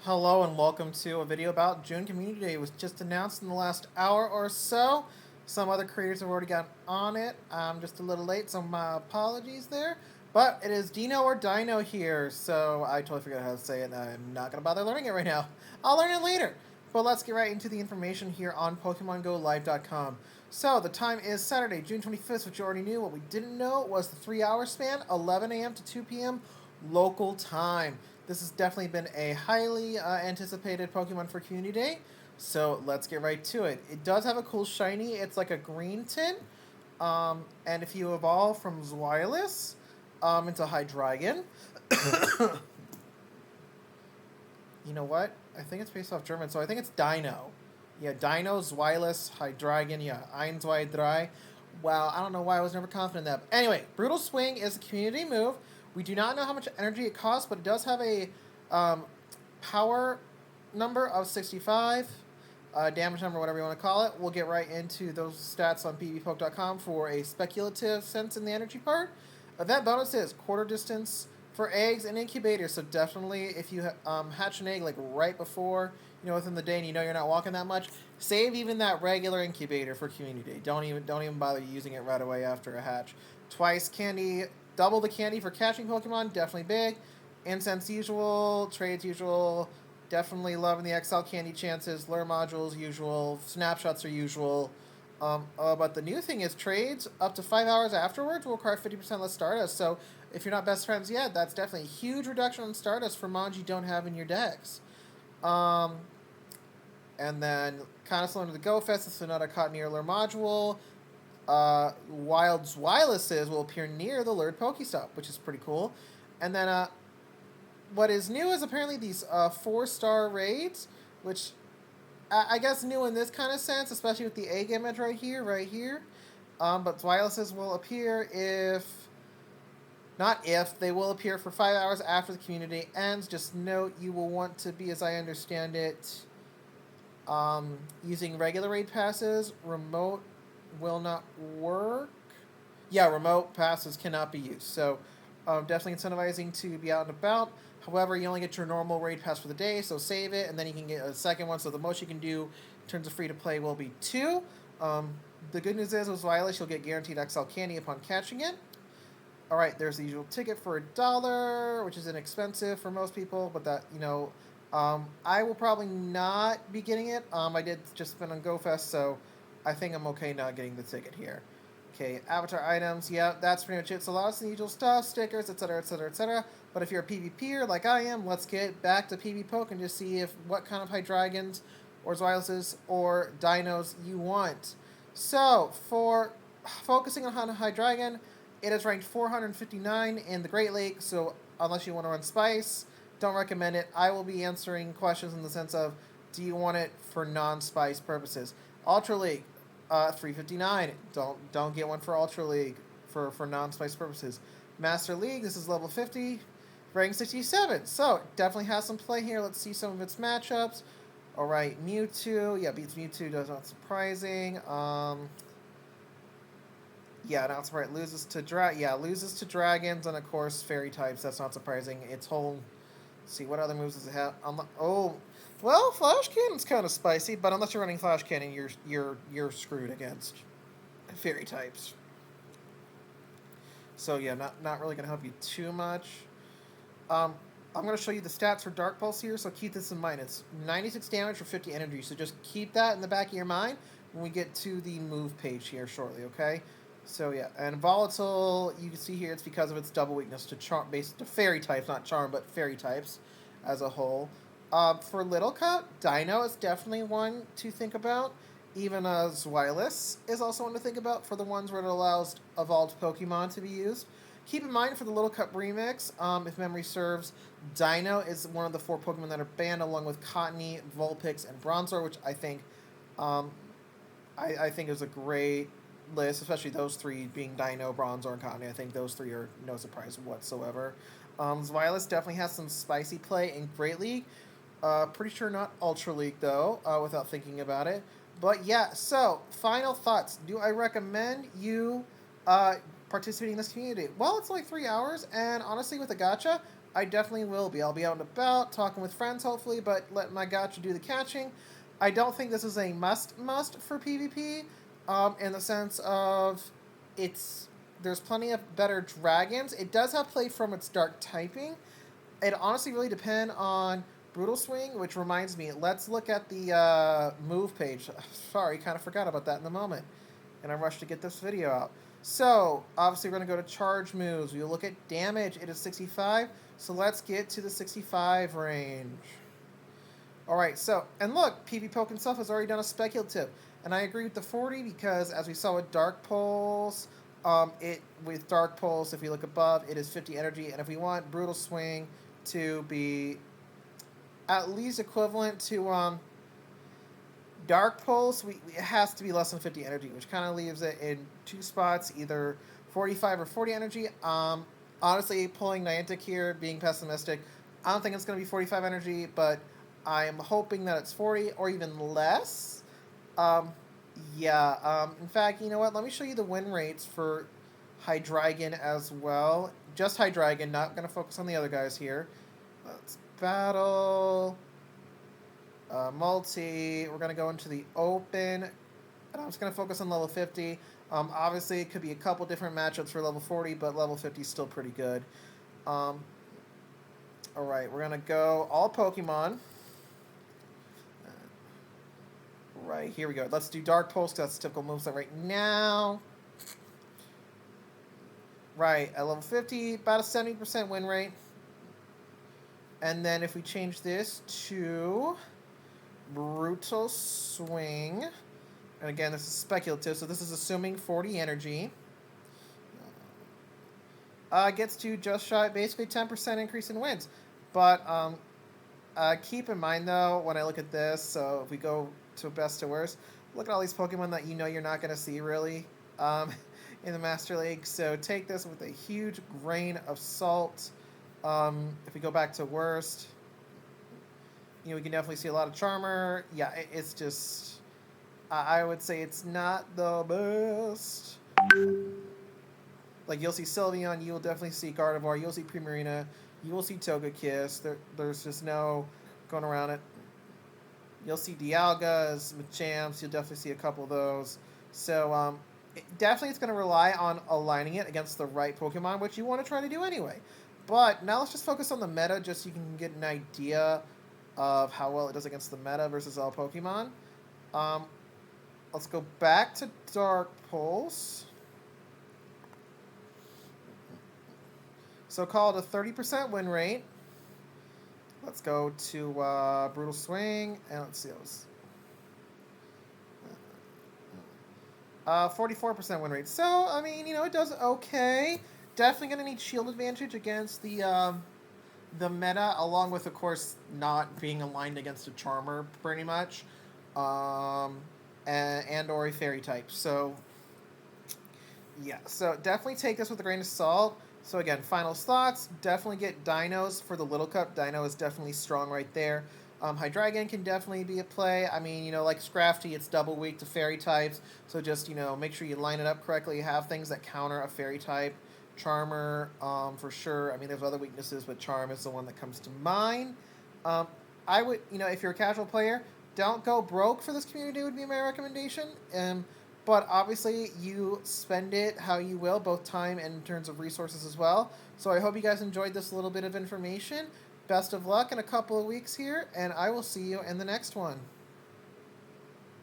Hello and welcome to a video about June Community Day. It was just announced in the last hour or so. Some other creators have already gotten on it. I'm just a little late, so my apologies there. But it is Deino or Deino here, so I totally forgot how to say it. I'm not going to bother learning it right now. I'll learn it later. But let's get right into the information here on PokemonGoLive.com. So the time is Saturday, June 25th, which you already knew. What we didn't know was the 3-hour span, 11 a.m. to 2 p.m. local time. This has definitely been a highly anticipated Pokemon for Community Day, so let's get right to it. It does have a cool shiny. It's like a green tint, and if you evolve from Zweilous into Hydreigon, you know what? I think it's based off German, so I think it's Deino. Yeah, Deino, Zweilous, Hydreigon, yeah, Ein, Zwei, Drei. Wow, I don't know why I was never confident in that. But anyway, Brutal Swing is a community move. We do not know how much energy it costs, but it does have a power number of 65, damage number, whatever you want to call it. We'll get right into those stats on pvpoke.com for a speculative sense in the energy part. Event bonuses, quarter distance for eggs and incubators. So definitely, if you hatch an egg like right before, within the day, and you're not walking that much, save even that regular incubator for Community Day. Don't even bother using it right away after a hatch. Twice candy. Double the candy for catching Pokemon, definitely big. Incense usual, trades usual, definitely loving the XL candy chances. Lure modules usual, snapshots are usual. But the new thing is trades up to 5 hours afterwards will require 50% less Stardust. So if you're not best friends yet, that's definitely a huge reduction on Stardust for Mons you don't have in your decks. And then kind of similar to the Go Fest, it's another Cottonee Lure module. Wild Zweilous will appear near the lured Pokestop, which is pretty cool. And then what is new is apparently these 4-star raids, which I guess new in this kind of sense, especially with the egg image right here. But Zweilous will appear they will appear for 5 hours after the community ends. Just note you will want to be, as I understand it, using regular raid passes. Remote will not work. Yeah, remote passes cannot be used. So definitely incentivizing to be out and about. However, you only get your normal raid pass for the day, so save it, and then you can get a second one. So the most you can do in terms of free to play will be 2. The good news is with Zweilous, you'll get guaranteed XL candy upon catching it. Alright, there's the usual ticket for $1, which is inexpensive for most people, but that, I will probably not be getting it. I did just spend on GoFest, so I think I'm okay not getting the ticket here. Okay, avatar items, yeah, that's pretty much it. So lots of the usual stuff, stickers, etc., etc., etc. But if you're a PvPer like I am, let's get back to PvPoke and just see what kind of Hydreigons or Zweilous or Dinos you want. So, for focusing on Hydreigon, it is ranked 459 in the Great Lake, so unless you want to run Spice, don't recommend it. I will be answering questions in the sense of, do you want it for non-Spice purposes? Ultra League, 359. Don't get one for Ultra League for non-Spice purposes. Master League, this is level 50, rank 67. So, definitely has some play here. Let's see some of its matchups. Alright, Mewtwo. Yeah, beats Mewtwo, that's not surprising. Yeah, not surprising. Loses to Dragons, and of course, Fairy types. That's not surprising. Its whole... Let's see, what other moves does it have? Well, Flash Cannon's kind of spicy, but unless you're running Flash Cannon, you're screwed against Fairy types. So yeah, not really gonna help you too much. I'm gonna show you the stats for Dark Pulse here, so keep this in mind. It's 96 damage for 50 energy, so just keep that in the back of your mind when we get to the move page here shortly, okay? So yeah, and Volatile, you can see here it's because of its double weakness to charm, based to Fairy types, not Charm, but Fairy types as a whole. For Little Cut, Deino is definitely one to think about. Even Zweilous is also one to think about for the ones where it allows evolved Pokemon to be used. Keep in mind for the Little Cup remix, if memory serves, Deino is one of the 4 Pokemon that are banned, along with Cottonee, Vulpix, and Bronzor, which I think, I think is a great list, especially those 3 being Deino, Bronzor, and Cottonee. I think those 3 are no surprise whatsoever. Zweilous definitely has some spicy play in Great League. Pretty sure not Ultra League, though, without thinking about it. But yeah, so, final thoughts. Do I recommend you participating in this community? Well, it's like 3 hours, and honestly, with a gacha, I definitely will be. I'll be out and about, talking with friends, hopefully, but let my gacha do the catching. I don't think this is a must for PvP, in the sense of it's there's plenty of better dragons. It does have play from its dark typing. It honestly really depends on Brutal Swing, which reminds me, let's look at the move page. Sorry, kind of forgot about that in the moment. And I rushed to get this video out. So, obviously we're going to go to charge moves. We'll look at damage. It is 65. So let's get to the 65 range. Alright, so, and look, PV Poke himself has already done a speculative. And I agree with the 40 because, as we saw with Dark Pulse, with Dark Pulse, if you look above, it is 50 energy. And if we want Brutal Swing to be at least equivalent to Dark Pulse, it has to be less than 50 energy, which kind of leaves it in two spots, either 45 or 40 energy. Honestly, pulling Niantic here, being pessimistic, I don't think it's going to be 45 energy, but I'm hoping that it's 40 or even less. In fact, you know what? Let me show you the win rates for Hydreigon as well. Just Hydreigon, not going to focus on the other guys here. Let's battle. Multi. We're going to go into the open. And I'm just going to focus on level 50. Obviously, it could be a couple different matchups for level 40, but level 50 is still pretty good. Alright, we're going to go all Pokemon. Right, here we go. Let's do Dark Pulse, because that's the typical moveset right now. Right, at level 50, about a 70% win rate. And then if we change this to Brutal Swing, and again, this is speculative, so this is assuming 40 energy. Gets to just shy, basically 10% increase in wins. But keep in mind, though, when I look at this, so if we go to best to worst, look at all these Pokemon that you know you're not going to see, really, in the Master League. So take this with a huge grain of salt. If we go back to worst, you know, we can definitely see a lot of Charmer. Yeah, it's just, I would say it's not the best. Like, you'll see Sylveon, you'll definitely see Gardevoir, you'll see Primarina, you will see Togekiss. There's just no going around it. You'll see Dialgas, Machamps, you'll definitely see a couple of those. So, definitely it's going to rely on aligning it against the right Pokemon, which you want to try to do anyway. But now let's just focus on the meta, just so you can get an idea of how well it does against the meta versus all Pokemon. Let's go back to Dark Pulse. So call it a 30% win rate. Let's go to Brutal Swing, and let's see those. 44% win rate. So, I mean, you know, it does okay. Definitely going to need shield advantage against the meta, along with, of course, not being aligned against a Charmer, pretty much, and or a Fairy type. So, yeah. So definitely take this with a grain of salt. So again, final thoughts. Definitely get Dinos for the Little Cup. Deino is definitely strong right there. Hydreigon can definitely be a play. I mean, you know, like Scrafty, it's double weak to Fairy types. So just, you know, make sure you line it up correctly. Have things that counter a Fairy type. Charmer, for sure. I mean, there's other weaknesses, but Charm is the one that comes to mind. I would, you know, if you're a casual player, don't go broke for this community would be my recommendation. But obviously, you spend it how you will, both time and in terms of resources as well. So I hope you guys enjoyed this little bit of information. Best of luck in a couple of weeks here, and I will see you in the next one.